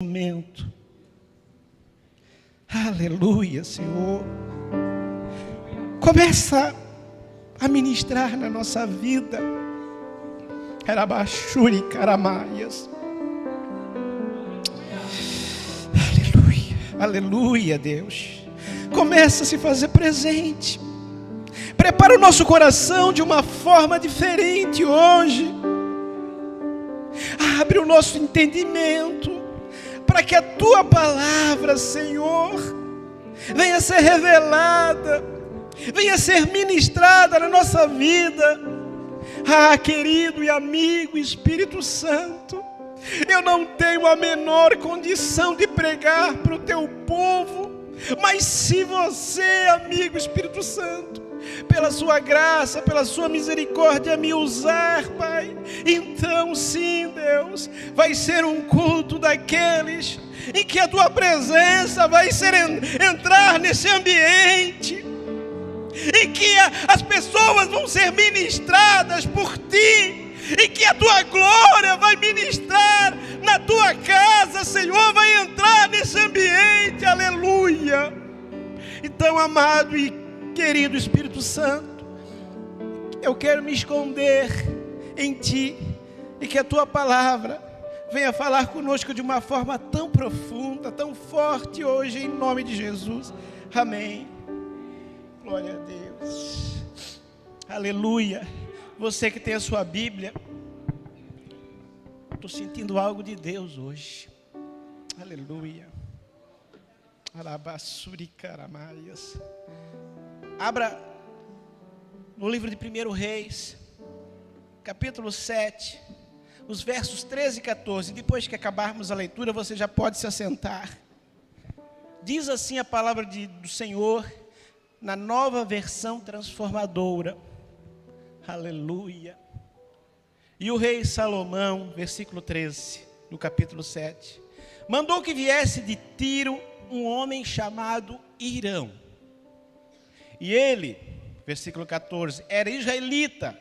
Momento. Aleluia, Senhor. Começa a ministrar na nossa vida. Carabachuri, caramaias. Aleluia, aleluia, Deus. Começa a se fazer presente. Prepara o nosso coração de uma forma diferente hoje. Abre o nosso entendimento para que a Tua palavra, Senhor, venha ser revelada, venha ser ministrada na nossa vida. Ah, querido e amigo Espírito Santo, eu não tenho a menor condição de pregar para o Teu povo, mas se você, amigo Espírito Santo, pela sua graça, pela sua misericórdia me usar, Pai, então sim, Deus, vai ser um culto daqueles em que a Tua presença vai ser entrar nesse ambiente, em que as pessoas vão ser ministradas por Ti, em que a Tua glória vai ministrar na Tua casa, Senhor, vai entrar nesse ambiente, aleluia. Então, amado e querido Espírito Santo, eu quero me esconder em Ti e que a Tua palavra venha falar conosco de uma forma tão profunda, tão forte hoje, em nome de Jesus. Amém. Glória a Deus. Aleluia. Você que tem a sua Bíblia, estou sentindo algo de Deus hoje. Aleluia. Arabassuri caramaias. Abra no livro de 1 Reis, capítulo 7, os versos 13 e 14. Depois que acabarmos a leitura, você já pode se assentar. Diz assim a palavra do Senhor, na nova versão transformadora. Aleluia. E o rei Salomão, versículo 13, do capítulo 7, mandou que viesse de Tiro um homem chamado Hirão. E ele, versículo 14, era israelita,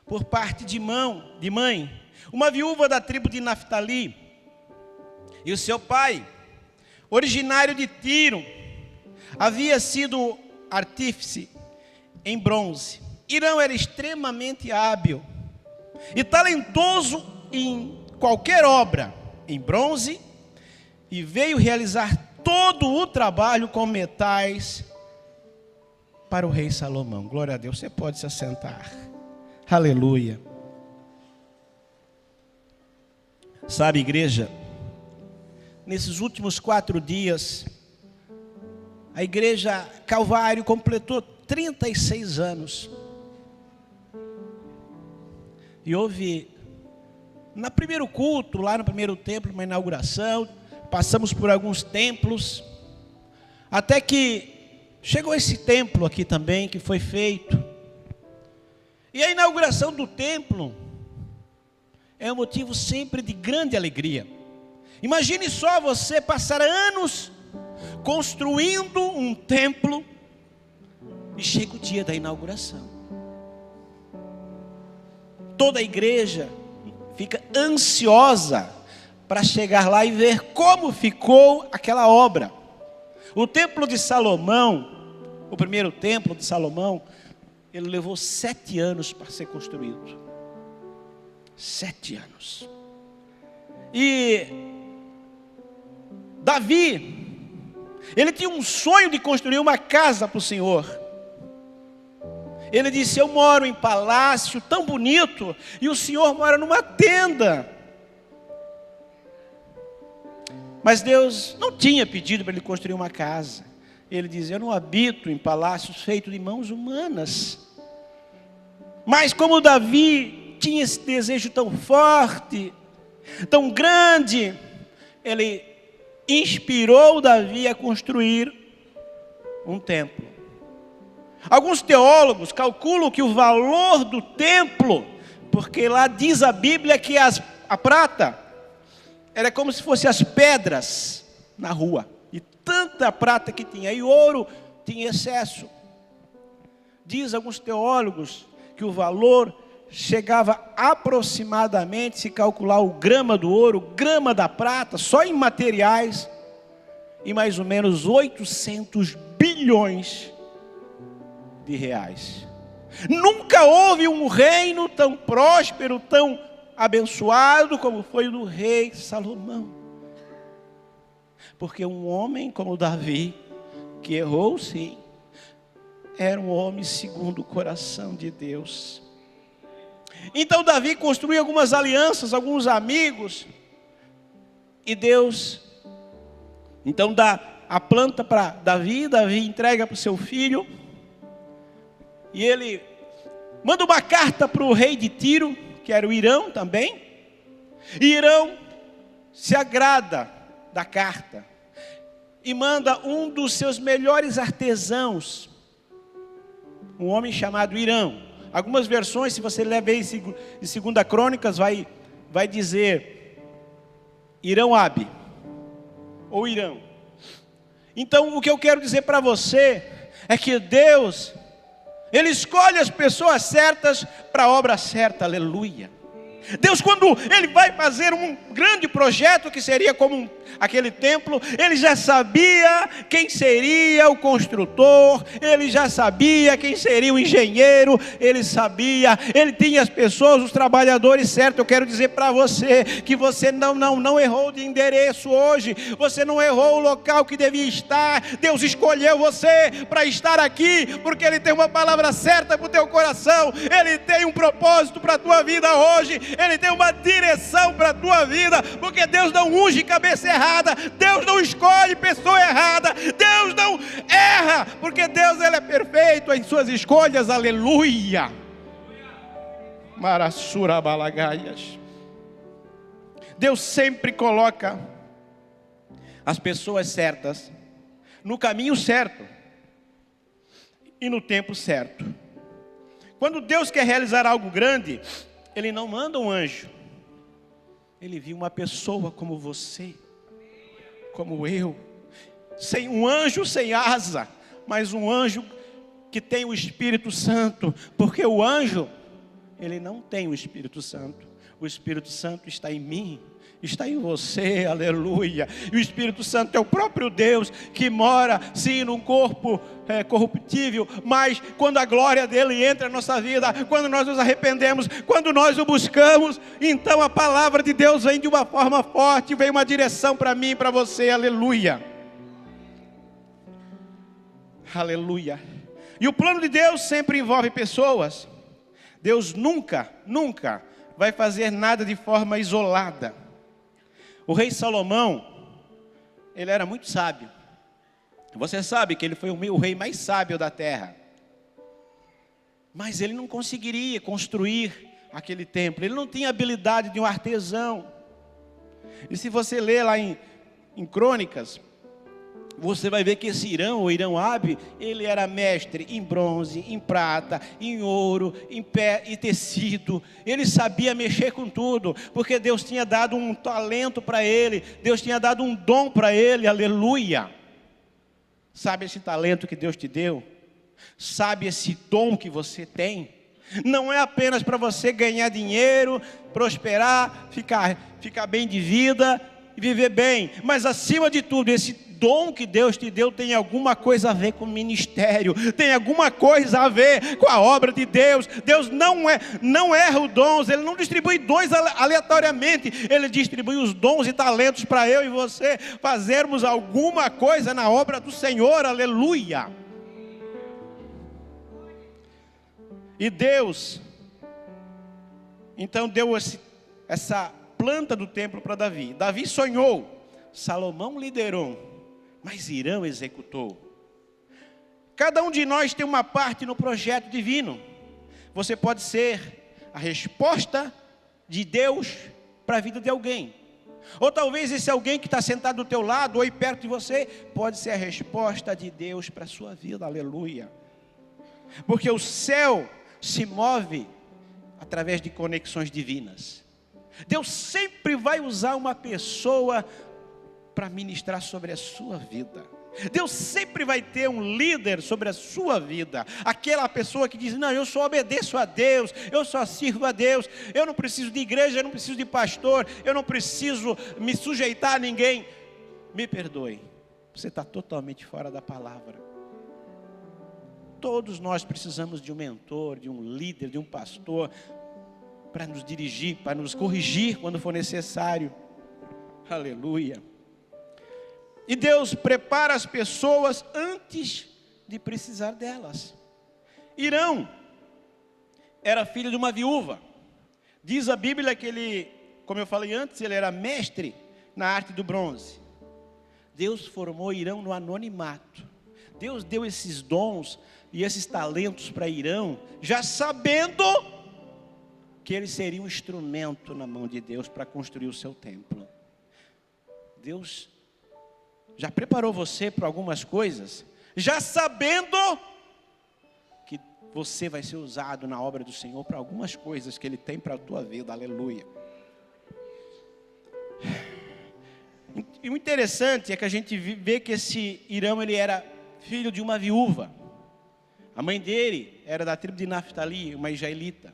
por parte de mãe, uma viúva da tribo de Naftali. E o seu pai, originário de Tiro, havia sido artífice em bronze. Hirão era extremamente hábil e talentoso em qualquer obra em bronze, e veio realizar todo o trabalho com metais para o rei Salomão. Glória a Deus, você pode se assentar. Aleluia. Sabe, igreja, nesses últimos 4 dias, a igreja Calvário completou 36 anos. E houve, no primeiro culto, lá no primeiro templo, uma inauguração, passamos por alguns templos, até que chegou esse templo aqui também, que foi feito. E a inauguração do templo é um motivo sempre de grande alegria. Imagine só você passar anos construindo um templo e chega o dia da inauguração. Toda a igreja fica ansiosa para chegar lá e ver como ficou aquela obra. O templo de Salomão, o primeiro templo de Salomão, ele levou 7 anos para ser construído. 7 anos. E Davi, ele tinha um sonho de construir uma casa para o Senhor. Ele disse: eu moro em palácio tão bonito, e o Senhor mora numa tenda. Mas Deus não tinha pedido para ele construir uma casa. Ele diz: eu não habito em palácios feitos de mãos humanas. Mas como Davi tinha esse desejo tão forte, tão grande, ele inspirou Davi a construir um templo. Alguns teólogos calculam que o valor do templo, porque lá diz a Bíblia que a prata era como se fossem as pedras na rua, e tanta prata que tinha, e ouro tinha excesso. Diz alguns teólogos que o valor chegava aproximadamente, se calcular o grama do ouro, grama da prata, só em materiais, em mais ou menos 800 bilhões de reais. Nunca houve um reino tão próspero, tão abençoado como foi o do rei Salomão. Porque um homem como Davi, que errou sim, era um homem segundo o coração de Deus. Então Davi construiu algumas alianças, alguns amigos, e Deus então dá a planta para Davi, Davi entrega para o seu filho, e ele manda uma carta para o rei de Tiro, que era o Irão também, e Irão se agrada da carta, e manda um dos seus melhores artesãos, um homem chamado Irão. Algumas versões, se você ler bem em 2 Crônicas, vai dizer Irão-Abi, ou Irão. Então, o que eu quero dizer para você, é que Deus, Ele escolhe as pessoas certas, para a obra certa, aleluia. Deus, quando Ele vai fazer um grande projeto, que seria como aquele templo, Ele já sabia quem seria o construtor, Ele já sabia quem seria o engenheiro, Ele sabia, Ele tinha as pessoas, os trabalhadores certos. Eu quero dizer para você, que você não errou de endereço hoje, você não errou o local que devia estar. Deus escolheu você para estar aqui, porque Ele tem uma palavra certa para o teu coração, Ele tem um propósito para a tua vida hoje, Ele tem uma direção para a tua vida, porque Deus não unge cabeça errada, Deus não escolhe pessoa errada, Deus não erra, porque Deus, Ele é perfeito em suas escolhas, aleluia. Marassura balagaias. Deus sempre coloca as pessoas certas no caminho certo e no tempo certo. Quando Deus quer realizar algo grande, Ele não manda um anjo, Ele viu uma pessoa como você, como eu, sem um anjo sem asa, mas um anjo que tem o Espírito Santo, porque o anjo, ele não tem o Espírito Santo, o Espírito Santo está em mim, está em você, aleluia. E o Espírito Santo é o próprio Deus, que mora sim num corpo corruptível, mas quando a glória dele entra na nossa vida, quando nós nos arrependemos, quando nós o buscamos, então a palavra de Deus vem de uma forma forte, vem uma direção para mim e para você, aleluia. Aleluia. E o plano de Deus sempre envolve pessoas. Deus nunca vai fazer nada de forma isolada. O rei Salomão, ele era muito sábio. Você sabe que ele foi o rei mais sábio da terra. Mas ele não conseguiria construir aquele templo. Ele não tinha a habilidade de um artesão. E se você ler lá em Crônicas, você vai ver que esse Irão, o Irão-Abi, ele era mestre em bronze, em prata, em ouro, em tecido. Ele sabia mexer com tudo, porque Deus tinha dado um talento para ele, Deus tinha dado um dom para ele, aleluia. Sabe esse talento que Deus te deu? Sabe esse dom que você tem? Não é apenas para você ganhar dinheiro, prosperar, ficar bem de vida e viver bem, mas acima de tudo, esse dom que Deus te deu tem alguma coisa a ver com o ministério, tem alguma coisa a ver com a obra de Deus. Deus não erra os dons, Ele não distribui dons aleatoriamente, Ele distribui os dons e talentos para eu e você fazermos alguma coisa na obra do Senhor, aleluia. E Deus, então deu essa planta do templo para Davi. Davi sonhou, Salomão liderou, mas Irão executou. Cada um de nós tem uma parte no projeto divino. Você pode ser a resposta de Deus para a vida de alguém. Ou talvez esse alguém que está sentado do teu lado ou aí perto de você, pode ser a resposta de Deus para a sua vida, aleluia. Porque o céu se move através de conexões divinas. Deus sempre vai usar uma pessoa para ministrar sobre a sua vida. Deus sempre vai ter um líder sobre a sua vida. Aquela pessoa que diz, não, eu só obedeço a Deus, eu só sirvo a Deus, eu não preciso de igreja, eu não preciso de pastor, eu não preciso me sujeitar a ninguém. Me perdoe, você está totalmente fora da palavra. Todos nós precisamos de um mentor, de um líder, de um pastor, para nos dirigir, para nos corrigir quando for necessário. Aleluia. E Deus prepara as pessoas antes de precisar delas. Irão era filho de uma viúva. Diz a Bíblia que ele, como eu falei antes, ele era mestre na arte do bronze. Deus formou Irão no anonimato. Deus deu esses dons e esses talentos para Irão, já sabendo que ele seria um instrumento na mão de Deus para construir o seu templo. Deus já preparou você para algumas coisas, já sabendo que você vai ser usado na obra do Senhor para algumas coisas que Ele tem para a tua vida, aleluia. E o interessante é que a gente vê que esse Irão, ele era filho de uma viúva. A mãe dele era da tribo de Naftali, uma israelita.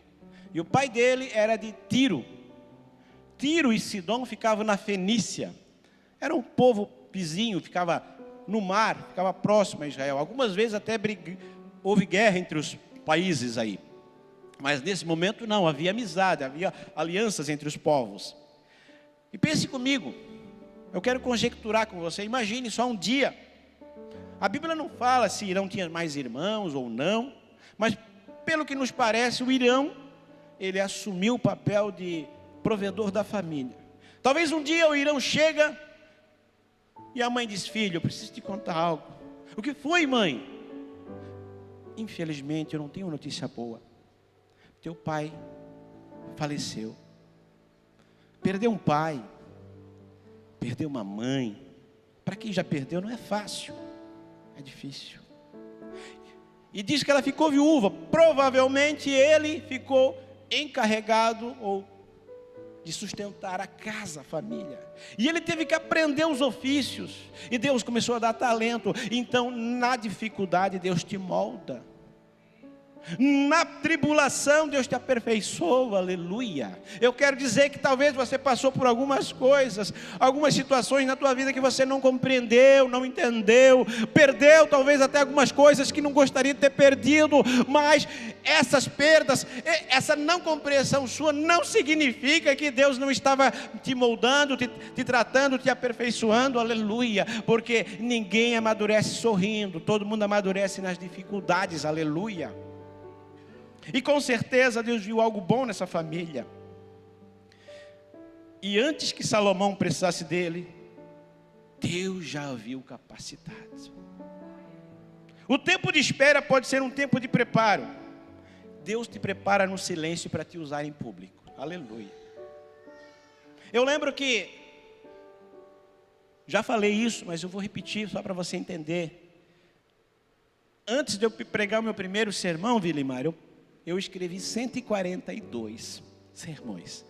E o pai dele era de Tiro. Tiro e Sidom ficavam na Fenícia. Era um povo vizinho, ficava no mar, ficava próximo a Israel. Algumas vezes até houve guerra entre os países aí. Mas nesse momento não, havia amizade, havia alianças entre os povos. E pense comigo, eu quero conjecturar com você, imagine só um dia. A Bíblia não fala se Irão tinha mais irmãos ou não, mas pelo que nos parece, o Irão, ele assumiu o papel de provedor da família. Talvez um dia o Irão chega e a mãe diz, filho, eu preciso te contar algo. O que foi, mãe? Infelizmente, eu não tenho notícia boa. Teu pai faleceu. Perdeu um pai, perdeu uma mãe. Para quem já perdeu não é fácil, é difícil. E diz que ela ficou viúva. Provavelmente ele ficou encarregado ou de sustentar a casa, a família. E ele teve que aprender os ofícios. E Deus começou a dar talento. Então, na dificuldade, Deus te molda. Na tribulação, Deus te aperfeiçoa, aleluia. Eu quero dizer que talvez você passou por algumas coisas, algumas situações na tua vida que você não compreendeu, não entendeu, perdeu talvez até algumas coisas que não gostaria de ter perdido, mas essas perdas, essa não compreensão sua não significa que Deus não estava te moldando, te tratando, te aperfeiçoando, aleluia, porque ninguém amadurece sorrindo, todo mundo amadurece nas dificuldades, aleluia. E com certeza Deus viu algo bom nessa família. E antes que Salomão precisasse dele, Deus já o viu capacitado. O tempo de espera pode ser um tempo de preparo. Deus te prepara no silêncio para te usar em público. Aleluia. Eu lembro que, já falei isso, mas eu vou repetir só para você entender. Antes de eu pregar o meu primeiro sermão, Vilimar, eu escrevi 142 sermões.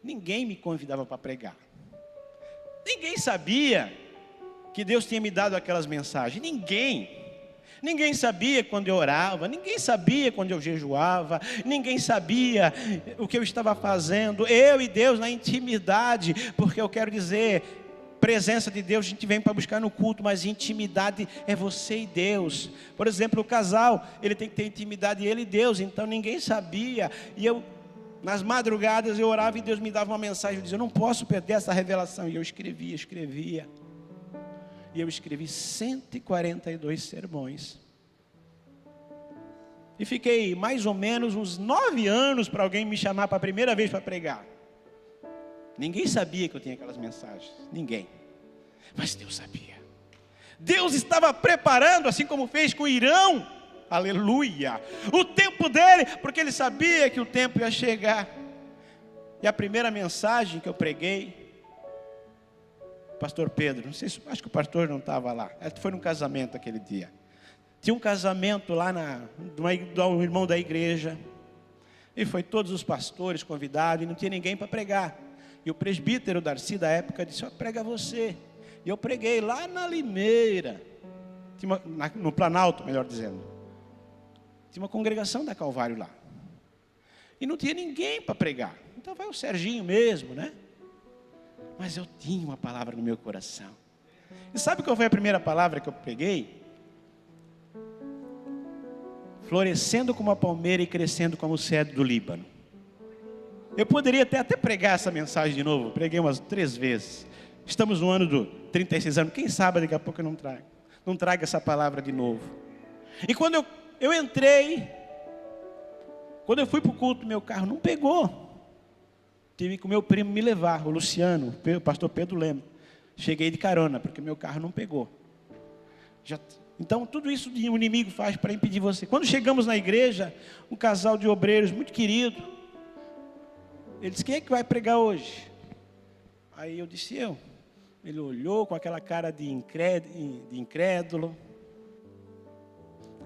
Ninguém me convidava para pregar. Ninguém sabia que Deus tinha me dado aquelas mensagens. Ninguém sabia quando eu orava. Ninguém sabia quando eu jejuava. Ninguém sabia o que eu estava fazendo. Eu e Deus na intimidade. Porque eu quero dizer, presença de Deus a gente vem para buscar no culto, mas intimidade é você e Deus. Por exemplo, o casal, ele tem que ter intimidade, ele e Deus. Então ninguém sabia. E eu, nas madrugadas, eu orava e Deus me dava uma mensagem. Eu dizia, eu não posso perder essa revelação. E eu escrevia. E eu escrevi 142 sermões. E fiquei mais ou menos uns 9 anos para alguém me chamar para a primeira vez para pregar. Ninguém sabia que eu tinha aquelas mensagens. Ninguém. Mas Deus sabia. Deus estava preparando, assim como fez com Irão. Aleluia. O tempo dele, porque ele sabia que o tempo ia chegar. E a primeira mensagem que eu preguei, pastor Pedro, não sei se, acho que o pastor não estava lá. Ele foi num casamento aquele dia. Tinha um casamento lá de um irmão da igreja. E foi todos os pastores convidados e não tinha ninguém para pregar. E o presbítero Darcy da época disse, prega você. E eu preguei lá na Limeira, no Planalto, melhor dizendo. Tinha uma congregação da Calvário lá. E não tinha ninguém para pregar. Então vai o Serginho mesmo, né? Mas eu tinha uma palavra no meu coração. E sabe qual foi a primeira palavra que eu preguei? Florescendo como a palmeira e crescendo como o cedro do Líbano. Eu poderia até pregar essa mensagem de novo. Preguei umas 3 vezes. Estamos no ano do 36 anos. Quem sabe daqui a pouco eu não trago essa palavra de novo. E quando eu entrei, quando eu fui para o culto, meu carro não pegou. Tive que o meu primo me levar, o Luciano, o pastor Pedro Lema. Cheguei de carona, porque meu carro não pegou. Então, tudo isso o inimigo faz para impedir você. Quando chegamos na igreja, um casal de obreiros muito querido, ele disse: quem é que vai pregar hoje? Aí eu disse: eu. Ele olhou com aquela cara de incrédulo.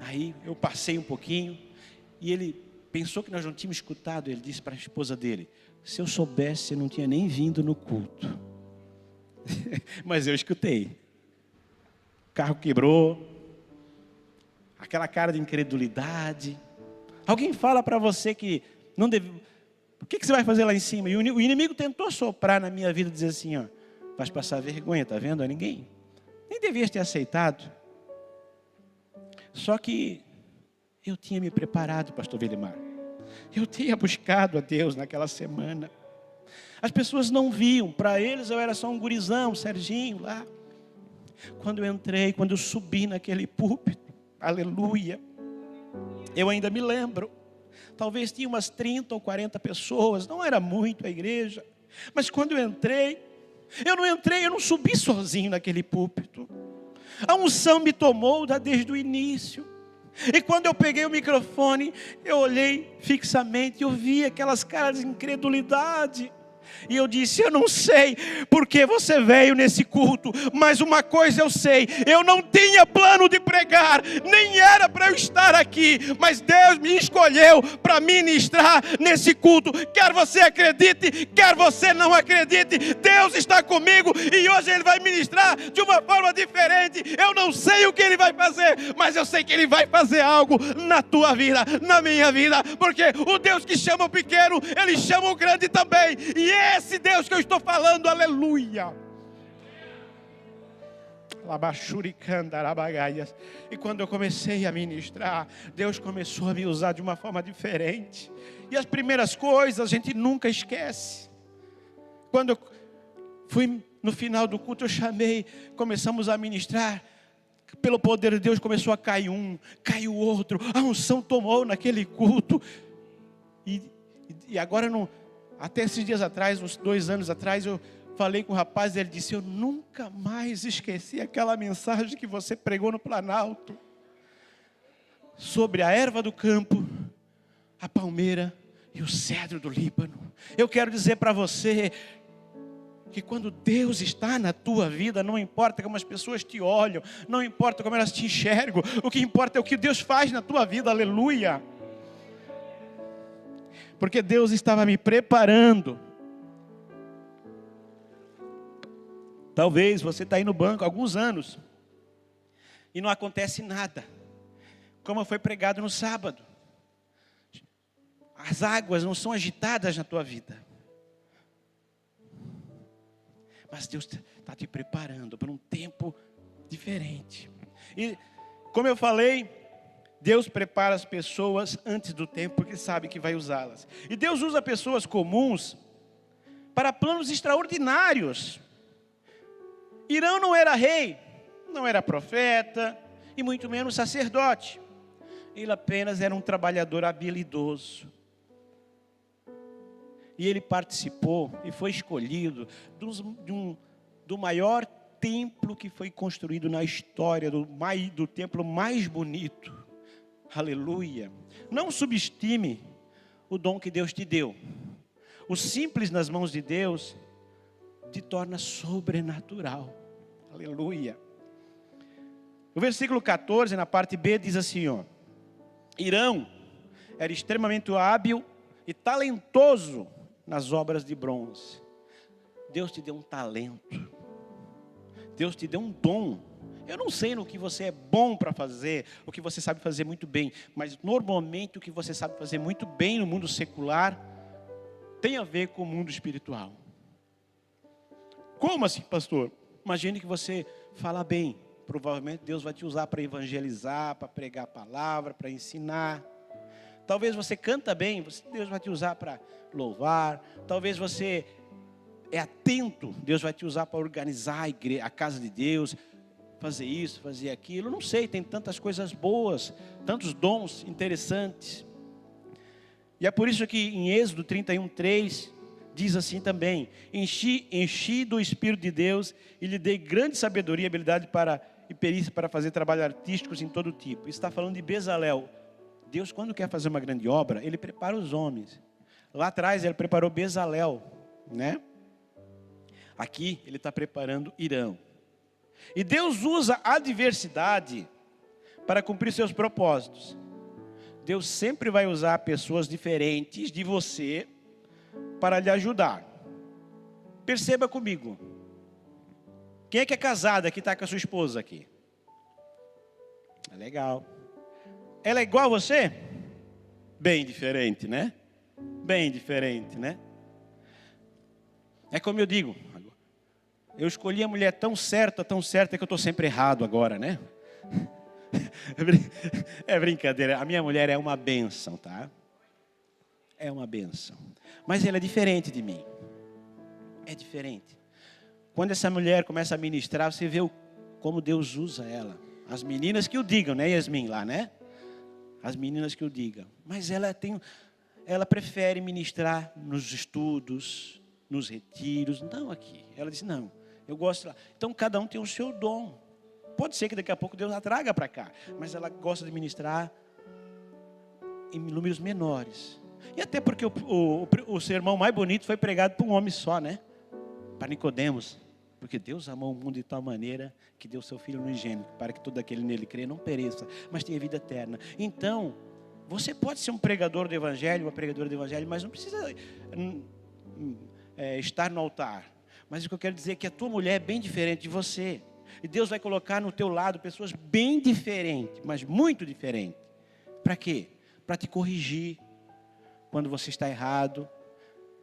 Aí eu passei um pouquinho, e ele pensou que nós não tínhamos escutado. Ele disse para a esposa dele: se eu soubesse, eu não tinha nem vindo no culto. Mas eu escutei. O carro quebrou. Aquela cara de incredulidade. Alguém fala para você que não deve... O que você vai fazer lá em cima? E o inimigo tentou soprar na minha vida, dizer assim, ó: vais passar vergonha, tá vendo? A ninguém. Nem devias ter aceitado. Só que eu tinha me preparado, pastor Velimar. Eu tinha buscado a Deus naquela semana. As pessoas não viam. Para eles eu era só um gurizão, um Serginho lá. Quando eu entrei, quando eu subi naquele púlpito, aleluia, eu ainda me lembro. Talvez tinha umas 30 ou 40 pessoas. Não era muito a igreja. Mas quando eu não subi sozinho naquele púlpito. A unção me tomou desde o início. E quando eu peguei o microfone, eu olhei fixamente e eu vi aquelas caras de incredulidade. E eu disse: eu não sei porque você veio nesse culto, mas uma coisa eu sei: eu não tinha plano de pregar, nem era para eu estar aqui, mas Deus me escolheu para ministrar nesse culto. Quer você acredite, quer você não acredite, Deus está comigo e hoje Ele vai ministrar de uma forma diferente. Eu não sei o que Ele vai fazer, mas eu sei que Ele vai fazer algo na tua vida, na minha vida, porque o Deus que chama o pequeno, Ele chama o grande também. E esse Deus que eu estou falando, aleluia. E quando eu comecei a ministrar, Deus começou a me usar de uma forma diferente. E as primeiras coisas a gente nunca esquece. Quando eu fui no final do culto, eu chamei, começamos a ministrar. Pelo poder de Deus começou a cair um, caiu outro. A unção tomou naquele culto. E agora não... Até esses dias atrás, uns 2 anos atrás, eu falei com o rapaz e ele disse: eu nunca mais esqueci aquela mensagem que você pregou no Planalto. Sobre a erva do campo, a palmeira e o cedro do Líbano. Eu quero dizer para você que quando Deus está na tua vida, não importa como as pessoas te olham, não importa como elas te enxergam, o que importa é o que Deus faz na tua vida, aleluia. Porque Deus estava me preparando. Talvez você está aí no banco há alguns anos e não acontece nada, como foi pregado no sábado. As águas não são agitadas na tua vida, mas Deus está te preparando para um tempo diferente. E como eu falei, Deus prepara as pessoas antes do tempo, porque sabe que vai usá-las. E Deus usa pessoas comuns para planos extraordinários. Irão não era rei, não era profeta, e muito menos sacerdote. Ele apenas era um trabalhador habilidoso. E ele participou e foi escolhido do maior templo que foi construído na história, do templo mais bonito. Aleluia. Não subestime o dom que Deus te deu. O simples nas mãos de Deus te torna sobrenatural. Aleluia. O versículo 14, na parte B, diz assim, ó: Irão era extremamente hábil e talentoso nas obras de bronze. Deus te deu um talento. Deus te deu um dom. Eu não sei no que você é bom para fazer, o que você sabe fazer muito bem, mas normalmente o que você sabe fazer muito bem no mundo secular tem a ver com o mundo espiritual. Como assim, pastor? Imagine que você fala bem. Provavelmente Deus vai te usar para evangelizar, para pregar a palavra, para ensinar. Talvez você canta bem, Deus vai te usar para louvar. Talvez você é atento, Deus vai te usar para organizar a casa de Deus, fazer isso, fazer aquilo. Não sei, tem tantas coisas boas, tantos dons interessantes. E é por isso que em Êxodo 31:3 diz assim também: enchi do Espírito de Deus e lhe dei grande sabedoria, habilidade e perícia para fazer trabalhos artísticos em todo tipo. Isso está falando de Bezalel. Deus, quando quer fazer uma grande obra, Ele prepara os homens. Lá atrás Ele preparou Bezalel, né? Aqui Ele está preparando Irão. E Deus usa a diversidade para cumprir seus propósitos. Deus sempre vai usar pessoas diferentes de você para lhe ajudar. Perceba comigo. Quem é que é casada que está com a sua esposa aqui? É legal. Ela é igual a você? Bem diferente, né? Bem diferente, né? É como eu digo. Eu escolhi a mulher tão certa que eu estou sempre errado agora, né? É brincadeira. A minha mulher é uma bênção, tá? É uma bênção. Mas ela é diferente de mim. É diferente. Quando essa mulher começa a ministrar, você vê como Deus usa ela. As meninas que o digam, né, Yasmin, lá, né? As meninas que o digam. Mas ela prefere ministrar nos estudos, nos retiros, não aqui. Ela disse, não, eu gosto lá. Então cada um tem o seu dom. Pode ser que daqui a pouco Deus a traga para cá. Mas ela gosta de ministrar em números menores. E até porque o sermão mais bonito foi pregado por um homem só, né? Para Nicodemos. Porque Deus amou o mundo de tal maneira que deu seu Filho unigênito, para que todo aquele nele crê não pereça, mas tenha vida eterna. Então, você pode ser um pregador do Evangelho, uma pregadora do Evangelho, mas não precisa estar no altar. Mas o que eu quero dizer é que a tua mulher é bem diferente de você. E Deus vai colocar no teu lado pessoas bem diferentes, mas muito diferentes. Para quê? Para te corrigir quando você está errado,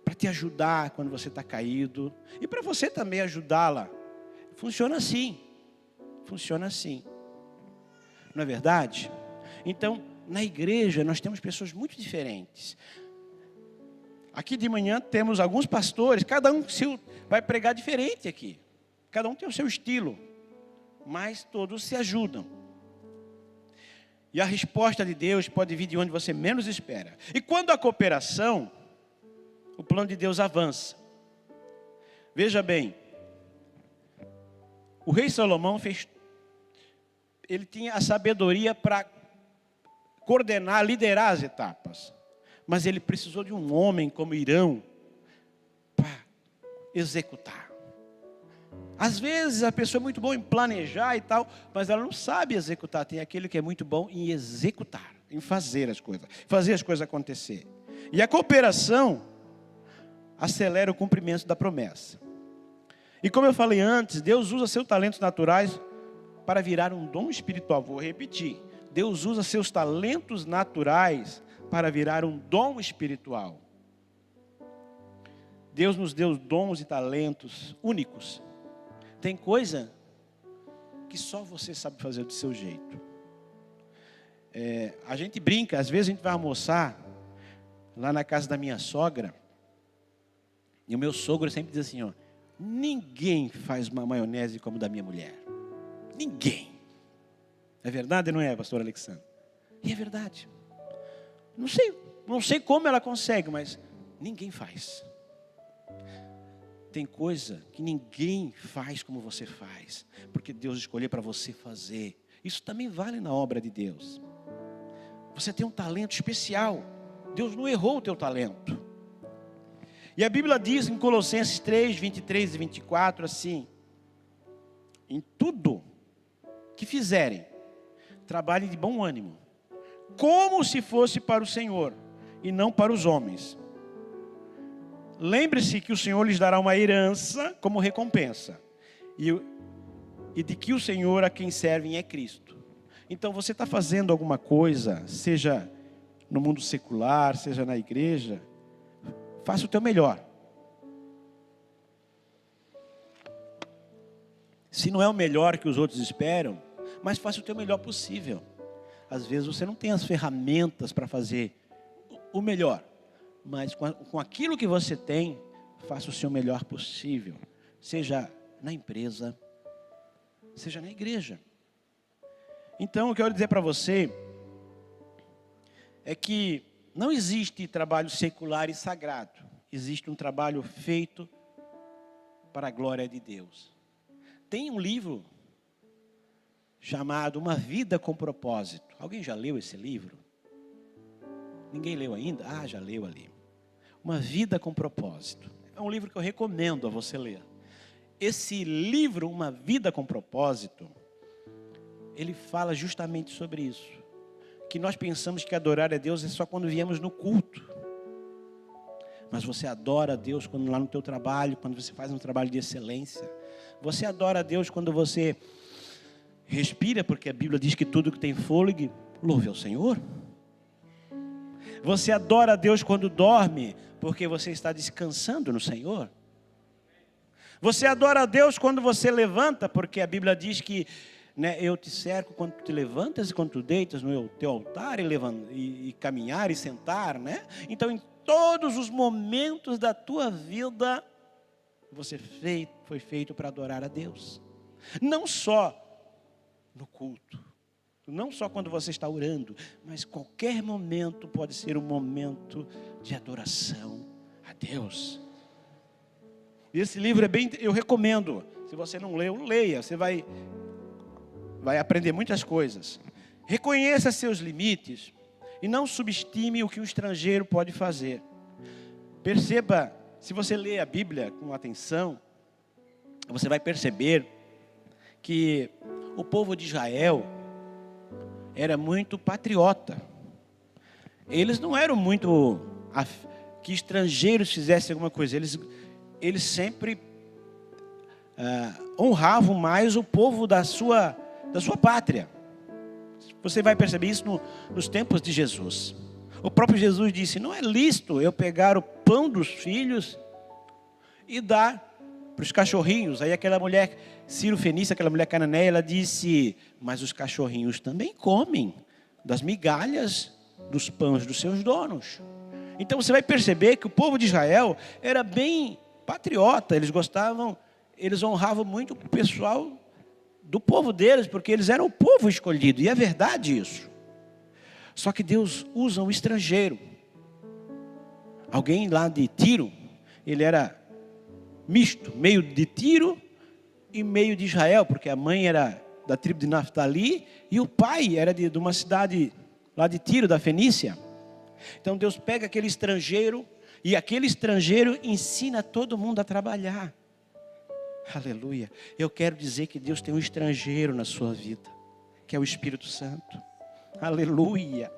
para te ajudar quando você está caído, e para você também ajudá-la. Funciona assim. Funciona assim. Não é verdade? Então, na igreja nós temos pessoas muito diferentes. Aqui de manhã temos alguns pastores, cada um vai pregar diferente aqui. Cada um tem o seu estilo, mas todos se ajudam. E a resposta de Deus pode vir de onde você menos espera. E quando a cooperação, o plano de Deus avança. Veja bem, o rei Salomão ele tinha a sabedoria para coordenar, liderar as etapas. Mas ele precisou de um homem como Irão para executar. Às vezes a pessoa é muito boa em planejar e tal, mas ela não sabe executar. Tem aquele que é muito bom em executar, em fazer as coisas acontecer. E a cooperação acelera o cumprimento da promessa. E como eu falei antes, Deus usa seus talentos naturais para virar um dom espiritual. Vou repetir. Deus usa seus talentos naturais para virar um dom espiritual. Deus nos deu dons e talentos únicos. Tem coisa que só você sabe fazer do seu jeito. A gente brinca, às vezes a gente vai almoçar lá na casa da minha sogra. E o meu sogro sempre diz assim, ó, ninguém faz uma maionese como da minha mulher. Ninguém. É verdade ou não é, pastor Alexandre? E é verdade. Não sei como ela consegue, mas ninguém faz. Tem coisa que ninguém faz como você faz, porque Deus escolheu para você fazer. Isso também vale na obra de Deus. Você tem um talento especial. Deus não errou o teu talento. E a Bíblia diz em Colossenses 3, 23 e 24 assim: em tudo que fizerem, trabalhem de bom ânimo, como se fosse para o Senhor e não para os homens. Lembre-se que o Senhor lhes dará uma herança como recompensa. e de que o Senhor a quem servem é Cristo. Então você está fazendo alguma coisa, seja no mundo secular, seja na igreja, faça o teu melhor. Se não é o melhor que os outros esperam, mas faça o teu melhor possível. Às vezes você não tem as ferramentas para fazer o melhor, mas com aquilo que você tem, faça o seu melhor possível. Seja na empresa, seja na igreja. Então, o que eu quero dizer para você é que não existe trabalho secular e sagrado. Existe um trabalho feito para a glória de Deus. Tem um livro chamado Uma Vida com Propósito. Alguém já leu esse livro? Ninguém leu ainda? Ah, já leu ali. Uma Vida com Propósito. É um livro que eu recomendo a você ler. Esse livro, Uma Vida com Propósito, ele fala justamente sobre isso. Que nós pensamos que adorar a Deus é só quando viemos no culto. Mas você adora a Deus quando lá no teu trabalho, quando você faz um trabalho de excelência. Você adora a Deus quando você respira, porque a Bíblia diz que tudo que tem fôlego, louve ao Senhor. Você adora a Deus quando dorme, porque você está descansando no Senhor. Você adora a Deus quando você levanta, porque a Bíblia diz que, né, eu te cerco quando tu te levantas e quando tu deitas no teu altar e caminhar e sentar, né? Então, em todos os momentos da tua vida, você foi feito para adorar a Deus. Não só no culto, não só quando você está orando, mas qualquer momento pode ser um momento de adoração a Deus. Esse livro eu recomendo. Se você não leu, leia. Você vai aprender muitas coisas. Reconheça seus limites e não subestime o que um estrangeiro pode fazer. Perceba, se você ler a Bíblia com atenção, você vai perceber que o povo de Israel era muito patriota. Eles não eram muito que estrangeiros fizessem alguma coisa. Eles sempre honravam mais o povo da sua pátria. Você vai perceber isso nos tempos de Jesus. O próprio Jesus disse, não é lícito eu pegar o pão dos filhos e dar para os cachorrinhos. Aí aquela mulher, Ciro Fenícia, aquela mulher cananeia, ela disse, mas os cachorrinhos também comem das migalhas dos pães dos seus donos. Então você vai perceber que o povo de Israel era bem patriota. Eles honravam muito o pessoal do povo deles, porque eles eram o povo escolhido, e é verdade isso. Só que Deus usa um estrangeiro. Alguém lá de Tiro, ele era misto, meio de Tiro e meio de Israel, porque a mãe era da tribo de Naftali e o pai era de uma cidade lá de Tiro, da Fenícia. Então Deus pega aquele estrangeiro e aquele estrangeiro ensina todo mundo a trabalhar. Aleluia. Eu quero dizer que Deus tem um estrangeiro na sua vida, que é o Espírito Santo. Aleluia.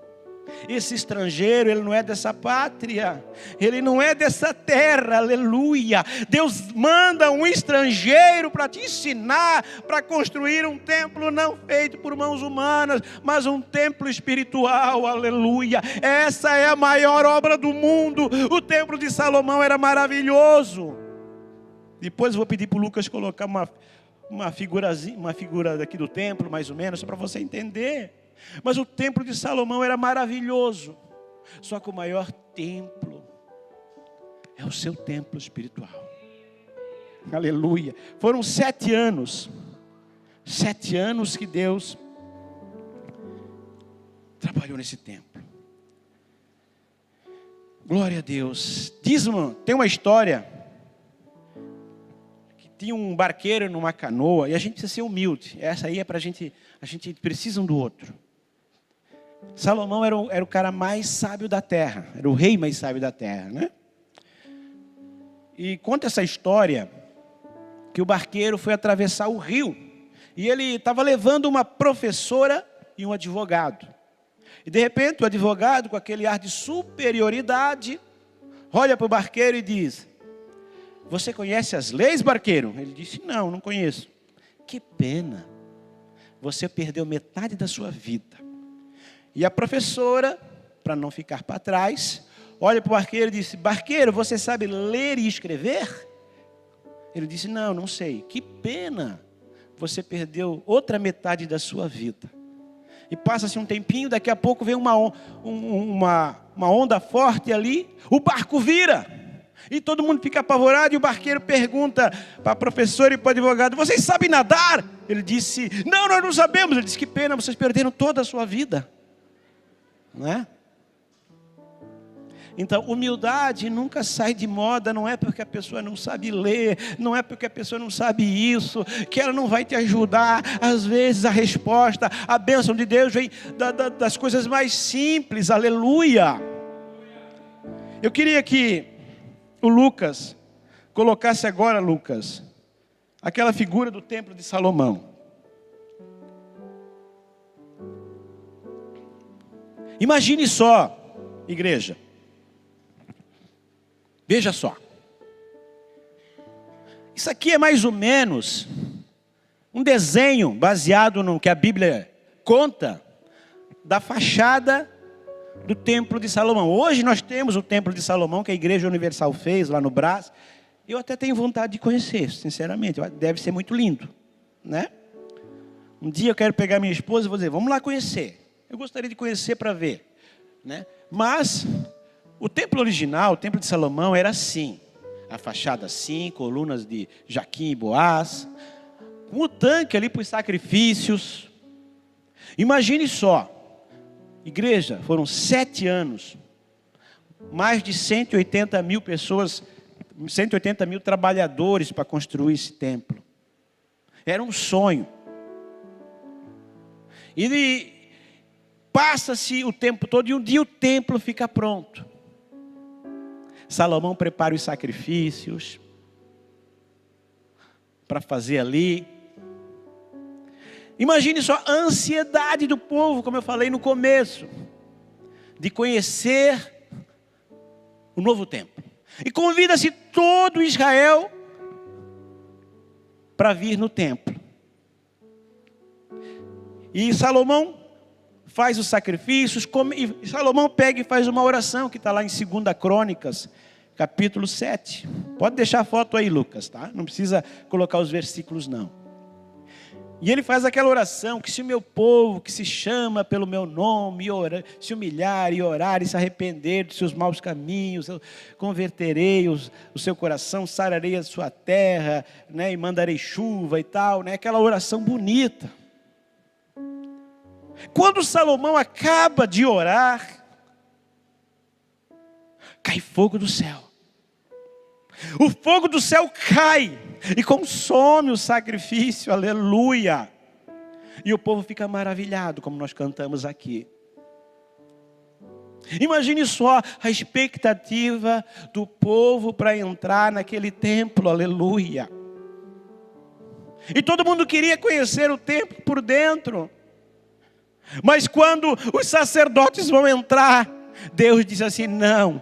Esse estrangeiro, ele não é dessa pátria, ele não é dessa terra, aleluia. Deus manda um estrangeiro para te ensinar, para construir um templo não feito por mãos humanas, mas um templo espiritual, aleluia. Essa é a maior obra do mundo. O templo de Salomão era maravilhoso. Depois eu vou pedir para o Lucas colocar uma figura daqui do templo, mais ou menos, só para você entender. Mas o templo de Salomão era maravilhoso. Só que o maior templo é o seu templo espiritual. Aleluia. Foram 7 anos. 7 anos que Deus trabalhou nesse templo. Glória a Deus. Tem uma história que tinha um barqueiro numa canoa, e a gente precisa ser humilde. Essa aí é para a gente precisa um do outro. Salomão era o cara mais sábio da terra, era o rei mais sábio da terra, né? E conta essa história que o barqueiro foi atravessar o rio e ele estava levando uma professora e um advogado. E de repente o advogado, com aquele ar de superioridade, olha para o barqueiro e diz: você conhece as leis, barqueiro? Ele disse: não conheço. que pena, você perdeu metade da sua vida. E a professora, para não ficar para trás, olha para o barqueiro e disse: barqueiro, você sabe ler e escrever? Ele disse: não sei. Que pena, você perdeu outra metade da sua vida. E passa-se um tempinho, daqui a pouco vem uma onda forte ali, o barco vira. E todo mundo fica apavorado e o barqueiro pergunta para a professora e para o advogado: vocês sabem nadar? Ele disse: não, nós não sabemos. Ele disse: que pena, vocês perderam toda a sua vida. Não é? Então, humildade nunca sai de moda. Não é porque a pessoa não sabe ler, não é porque a pessoa não sabe isso, que ela não vai te ajudar. Às vezes a resposta, a bênção de Deus vem das coisas mais simples. Aleluia. Eu queria que o Lucas colocasse agora, Lucas, aquela figura do templo de Salomão. Imagine só, igreja. Veja só. Isso aqui é mais ou menos um desenho baseado no que a Bíblia conta da fachada do templo de Salomão. Hoje nós temos o templo de Salomão que a Igreja Universal fez lá no Brás. Eu até tenho vontade de conhecer, sinceramente. Deve ser muito lindo, né? Um dia eu quero pegar minha esposa e vou dizer: vamos lá conhecer. Eu gostaria de conhecer para ver, né? Mas o templo original, o templo de Salomão, era assim. A fachada assim, colunas de Jaquim e Boaz, um tanque ali para os sacrifícios. Imagine só, igreja, foram 7 anos, mais de 180 mil pessoas, 180 mil trabalhadores para construir esse templo. Era um sonho. E passa-se o tempo todo e um dia o templo fica pronto. Salomão prepara os sacrifícios para fazer ali. Imagine só a ansiedade do povo, como eu falei no começo, de conhecer o novo templo. E convida-se todo Israel para vir no templo. E Salomão faz os sacrifícios, e Salomão pega e faz uma oração que está lá em 2 Crônicas, capítulo 7. Pode deixar a foto aí, Lucas, tá? Não precisa colocar os versículos, não. E ele faz aquela oração: que se o meu povo, que se chama pelo meu nome, se humilhar e orar e se arrepender dos seus maus caminhos, eu converterei o seu coração, sararei a sua terra, né, e mandarei chuva e tal, né? Aquela oração bonita. Quando Salomão acaba de orar, cai fogo do céu. O fogo do céu cai e consome o sacrifício, aleluia. E o povo fica maravilhado, como nós cantamos aqui. Imagine só a expectativa do povo para entrar naquele templo, aleluia. E todo mundo queria conhecer o templo por dentro. Mas quando os sacerdotes vão entrar, Deus diz assim: não,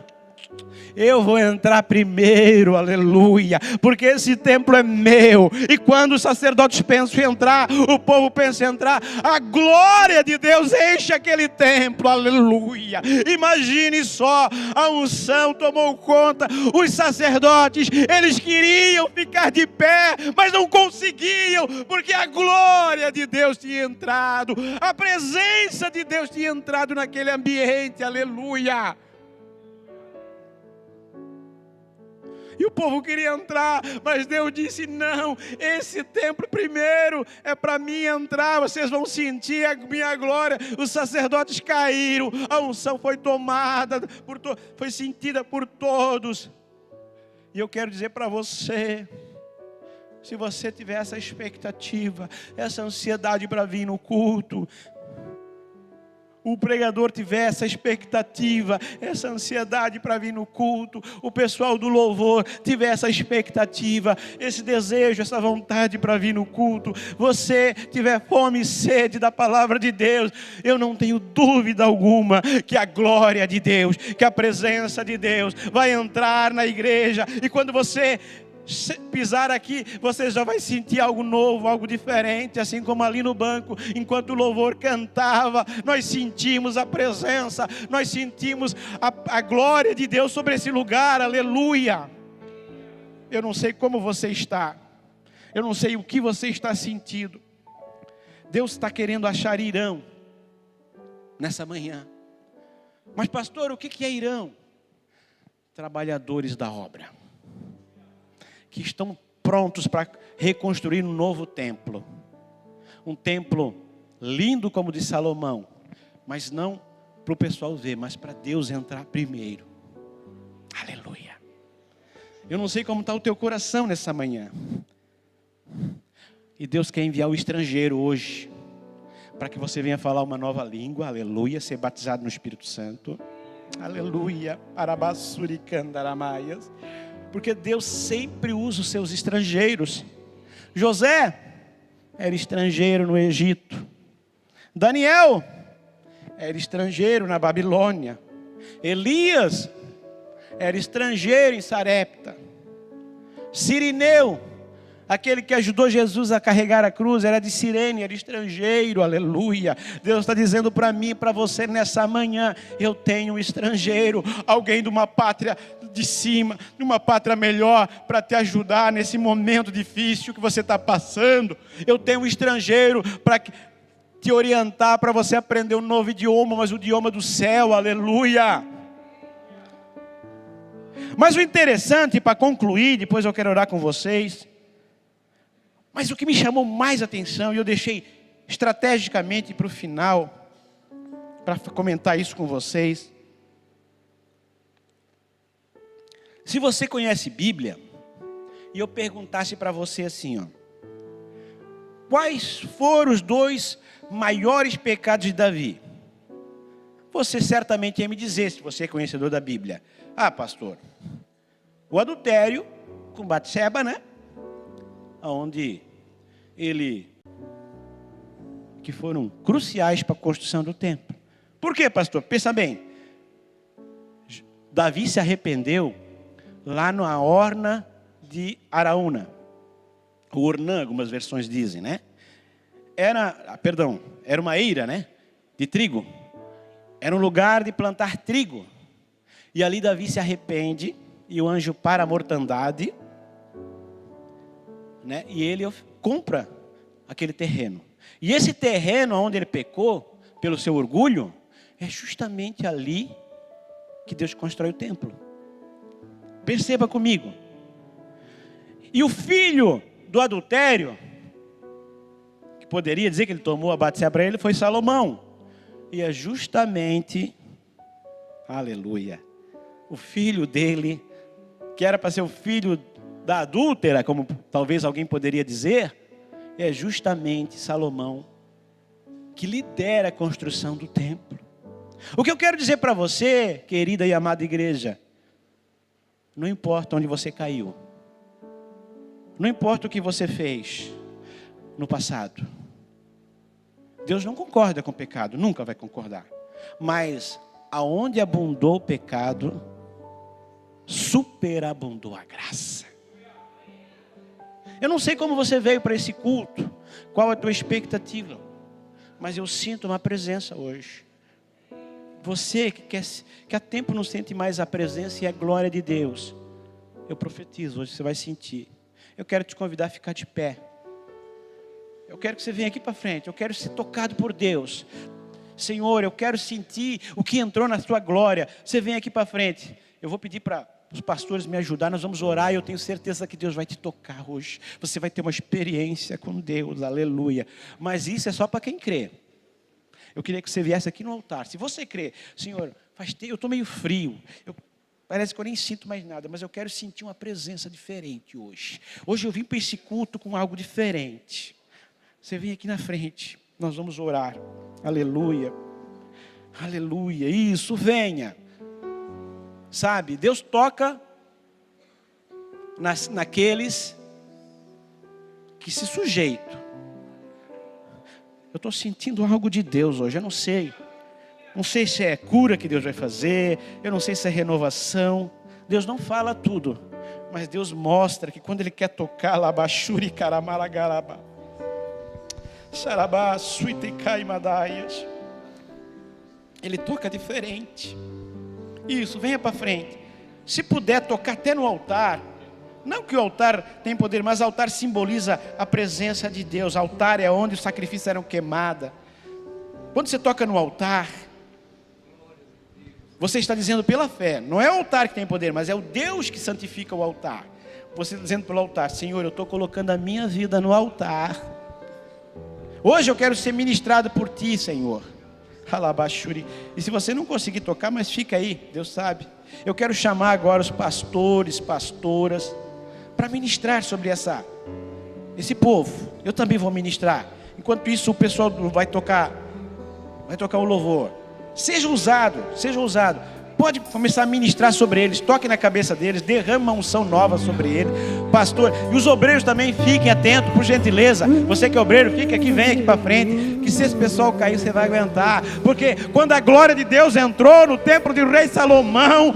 eu vou entrar primeiro, aleluia, porque esse templo é meu. E quando os sacerdotes pensam em entrar, o povo pensa em entrar, a glória de Deus enche aquele templo, aleluia. Imagine só, a unção tomou conta. Os sacerdotes, eles queriam ficar de pé, mas não conseguiam, porque a glória de Deus tinha entrado, a presença de Deus tinha entrado naquele ambiente, aleluia. E o povo queria entrar, mas Deus disse: não, esse templo primeiro é para mim entrar, vocês vão sentir a minha glória. Os sacerdotes caíram, a unção foi tomada, foi sentida por todos. E eu quero dizer para você, se você tiver essa expectativa, essa ansiedade para vir no culto, o pregador tiver essa expectativa, essa ansiedade para vir no culto, o pessoal do louvor tiver essa expectativa, esse desejo, essa vontade para vir no culto, você tiver fome e sede da palavra de Deus, eu não tenho dúvida alguma que a glória de Deus, que a presença de Deus vai entrar na igreja. E quando você pisar aqui, você já vai sentir algo novo, algo diferente. Assim como ali no banco, enquanto o louvor cantava, nós sentimos a presença, nós sentimos a glória de Deus sobre esse lugar, aleluia. Eu não sei como você está, eu não sei o que você está sentindo. Deus está querendo achar Irão nessa manhã. Mas pastor, o que é Irão? Trabalhadores da obra, que estão prontos para reconstruir um novo templo. Um templo lindo como o de Salomão, mas não para o pessoal ver, mas para Deus entrar primeiro. Aleluia. Eu não sei como está o teu coração nessa manhã. E Deus quer enviar o estrangeiro hoje, para que você venha falar uma nova língua, aleluia, ser batizado no Espírito Santo. Aleluia, arabassuricandaramaias. Porque Deus sempre usa os seus estrangeiros. José era estrangeiro no Egito. Daniel era estrangeiro na Babilônia. Elias era estrangeiro em Sarepta. Cirineu, aquele que ajudou Jesus a carregar a cruz, era de Cirene, era estrangeiro, aleluia. Deus está dizendo para mim e para você nessa manhã: eu tenho um estrangeiro, alguém de uma pátria de cima, de uma pátria melhor, para te ajudar nesse momento difícil que você está passando. Eu tenho um estrangeiro para te orientar, para você aprender um novo idioma, mas o idioma do céu, aleluia. Mas o interessante, para concluir, depois eu quero orar com vocês, mas o que me chamou mais atenção, e eu deixei estrategicamente para o final, para comentar isso com vocês. Se você conhece Bíblia, e eu perguntasse para você assim, quais foram os 2 maiores pecados de Davi? Você certamente ia me dizer, se você é conhecedor da Bíblia: ah, pastor, o adultério com Batseba, né? Onde que foram cruciais para a construção do templo. Por quê, pastor? Pensa bem. Davi se arrependeu lá na Orna de Araúna. O Ornã, algumas versões dizem, né? Era uma eira, né? De trigo. Era um lugar de plantar trigo. E ali Davi se arrepende, e o anjo para a mortandade, né? E ele compra aquele terreno. E esse terreno onde ele pecou, pelo seu orgulho, é justamente ali que Deus constrói o templo. Perceba comigo. E o filho do adultério, que poderia dizer que ele tomou a Batseba para ele, foi Salomão. E é justamente, aleluia, o filho dele, que era para ser o filho da adúltera, como talvez alguém poderia dizer, é justamente Salomão que lidera a construção do templo. O que eu quero dizer para você, querida e amada igreja, não importa onde você caiu, não importa o que você fez no passado, Deus não concorda com o pecado, nunca vai concordar. Mas aonde abundou o pecado, superabundou a graça. Eu não sei como você veio para esse culto, qual é a tua expectativa, mas eu sinto uma presença hoje. Você que há tempo não sente mais a presença e a glória de Deus, eu profetizo, hoje você vai sentir. Eu quero te convidar a ficar de pé. Eu quero que você venha aqui para frente. Eu quero ser tocado por Deus. Senhor, eu quero sentir o que entrou na tua glória. Você vem aqui para frente. Eu vou pedir para os pastores me ajudar. Nós vamos orar e eu tenho certeza que Deus vai te tocar hoje. Você vai ter uma experiência com Deus, aleluia. Mas isso é só para quem crê. Eu queria que você viesse aqui no altar. Se você crê, Senhor, eu estou meio frio. Parece que eu nem sinto mais nada, mas eu quero sentir uma presença diferente hoje. Hoje eu vim para esse culto com algo diferente. Você vem aqui na frente, nós vamos orar. Aleluia. Aleluia. Isso, venha. Sabe, Deus toca naqueles que se sujeitam. Eu estou sentindo algo de Deus hoje, eu não sei. Não sei se é cura que Deus vai fazer, eu não sei se é renovação. Deus não fala tudo, Mas Deus mostra que quando Ele quer tocar, Labachuri Karamalagaraba, Xarabá, Suitecai Madaias, Ele toca diferente. Isso, venha para frente. Se puder tocar até no altar. Não que o altar tem poder, mas o altar simboliza a presença de Deus. O altar é onde os sacrifícios eram queimados. Quando você toca no altar, você está dizendo pela fé. Não é o altar que tem poder, mas é o Deus que santifica o altar. Você está dizendo pelo altar: Senhor, eu estou colocando a minha vida no altar. Hoje eu quero ser ministrado por Ti, Senhor. Alabachuri. E se você não conseguir tocar, mas fica aí, Deus sabe. Eu quero chamar agora os pastores, pastoras, para ministrar sobre esse povo. Eu também vou ministrar. Enquanto isso, o pessoal vai tocar o louvor. Seja ousado. Pode começar a ministrar sobre eles. Toque na cabeça deles, derrame uma unção nova sobre eles. Pastor, e os obreiros também fiquem atentos, por gentileza. Você que é obreiro, fica aqui, vem aqui para frente. Que se esse pessoal cair, você vai aguentar. Porque quando a glória de Deus entrou no templo do rei Salomão,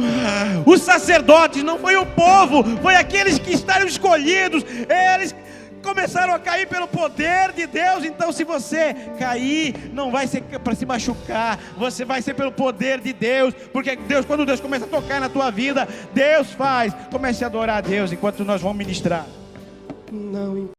os sacerdotes, não foi o povo, foi aqueles que estavam escolhidos. Eles começaram a cair pelo poder de Deus. Então se você cair, não vai ser para se machucar, você vai ser pelo poder de Deus. Porque quando Deus começa a tocar na tua vida, Deus faz. Comece a adorar a Deus enquanto nós vamos ministrar. Não